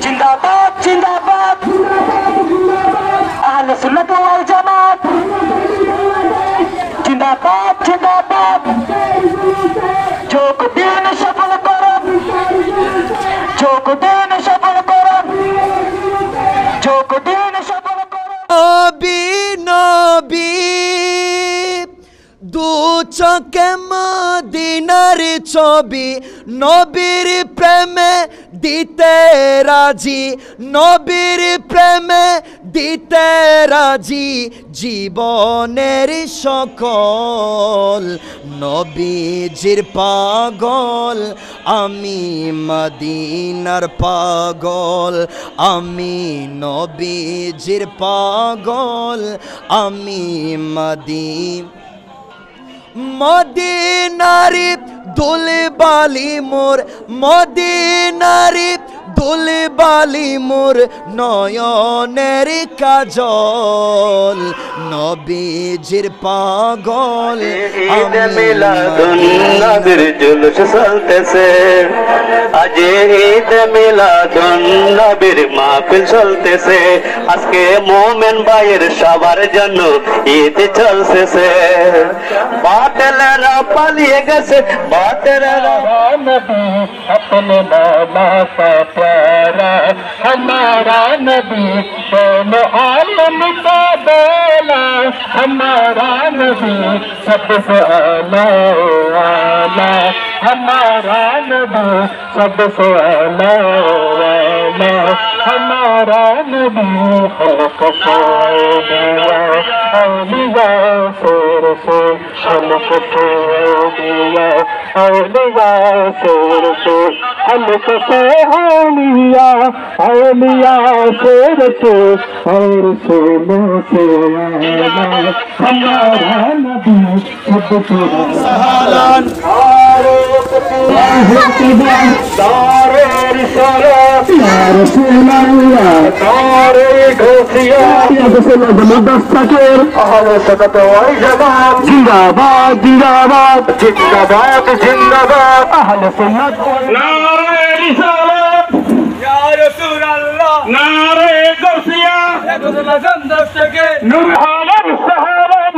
जिंदाबाद जिंदाबाद अहले सुन्नत वल जमात जिंदाबाद जिंदाबाद যোগদান সফল করুন যোগদান সফল করুন যোগদান সফল করুন নবী নবী দু চোখে মদিনার ছবি নবীর প্রেমে দিতে রাজি নবীর প্রেমে দিতে রাজি জীবনের সকল নবীজির পাগল আমি মদিনার পাগল আমি নবীজির পাগল আমি মদিনারি দুলবালি মোর মদিনারি দুলবালি মোর নয়নের কাজল নবীজির পাগল ঈদ মিলাদুন নবীর জুলুস চলতেছে আজ ঈদ মিলাদুন নবীর মাহফিল চলতেছে আজকে মুমিন ভাইয়ের সবার জন্য ঈদ চলতেছে বাতিলেরা পালিয়ে গেছে বাতিলেরা নবী अपने मौला का प्यारा हमारा नबी दोनों आलम का बोला हमारा नबी सबसे आला आला हमारा नबी सबसे आला आला हमारा नबी खल्क से दिया औलिया से रसूल खल्क से दिया औलिया से रसूल खल्क से औलिया औलिया से रसूल और रसूलों से आला हमारा नबी सबसे সালান दारे रिसालत या रसूल अल्लाह दारे घोसिया या रसूल दस्तकीर अहले सुन्नत वल जमात जिंदाबाद जिंदाबाद जिंदाबाद जिंदाबाद अहले सुन्नत नारे रिसालत या रसूल अल्लाह नारे घोसिया या रसूल दस्तकीर नूर आलम सहाबत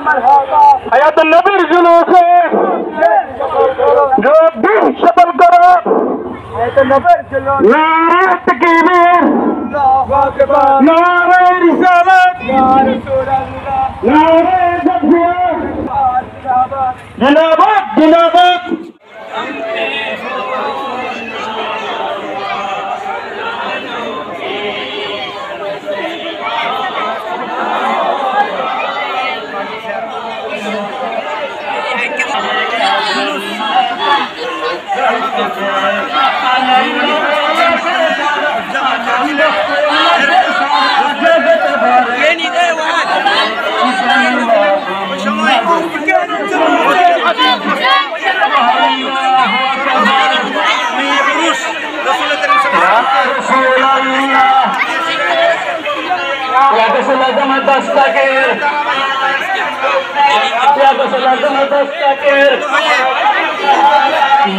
मरहबा हयात नबी जुलूस जो दिन सफल करो नारे तकबीर नारे रिसालत नारे जज़िया जिंदाबाद जिंदाबाद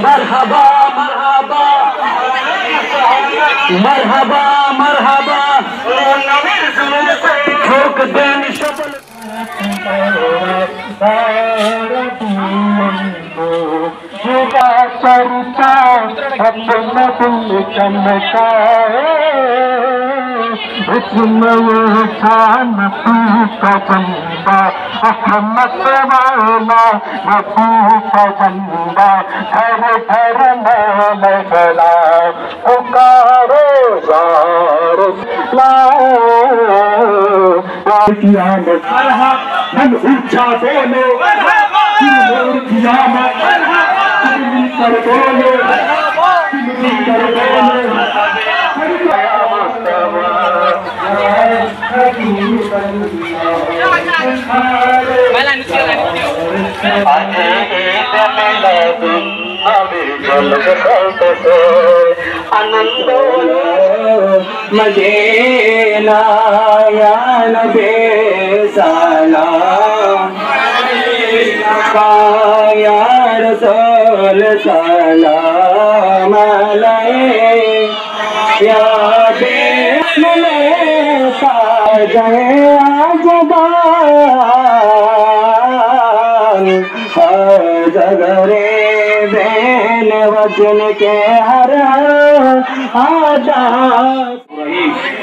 मरहबा मरहबा मरहबा मरहबा ठोक देन शबल जुदा सरचा अपना दिल चमकाए इसमें शान का चंदा अहमद वाला नबी का चंदा घर घर में चला पुकारो यार कियामत हम ऊंचा बोलो कियामत कर बोलो कर बोलो आनंद मदीना या नबी सलाम या रसूल सलाम अलैहि या बेमले साजे आजगान जगरे बेन वचन के हर आदा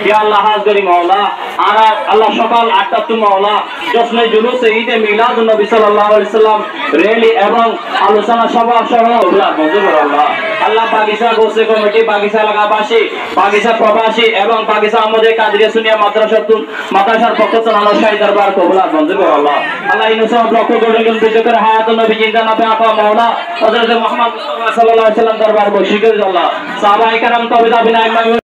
या अल्लाह हाज़िर मौला आना अल्लाह सकाल 8টা तू मौला जश्न जुलूस ईद मिलादुन नबी सल्लल्लाहु अलैहि वसल्लम रैली एवं आलोचना सभा सह अल्लाह मंजूर कर अल्लाह अल्लाह बागिसा गोसे कमिटी बागिसा लागाबासी बागिसा प्रवासी एवं बागिसा আমাদের কাদরিয়া সুনিয়া মাদ্রাসার পক্ষ থেকে শাহী দরবার কবুল मंजूर कर अल्लाह अल्लाह इन सब लक्ष्य করে বিজয়कर হায়াত নবী জিন্দা নবী আপা मौला हजरत मोहम्मद सल्लल्लाहु अलैहि वसल्लम दरबार बख्शी कर अल्लाह साहबाए کرام तौहीद बिना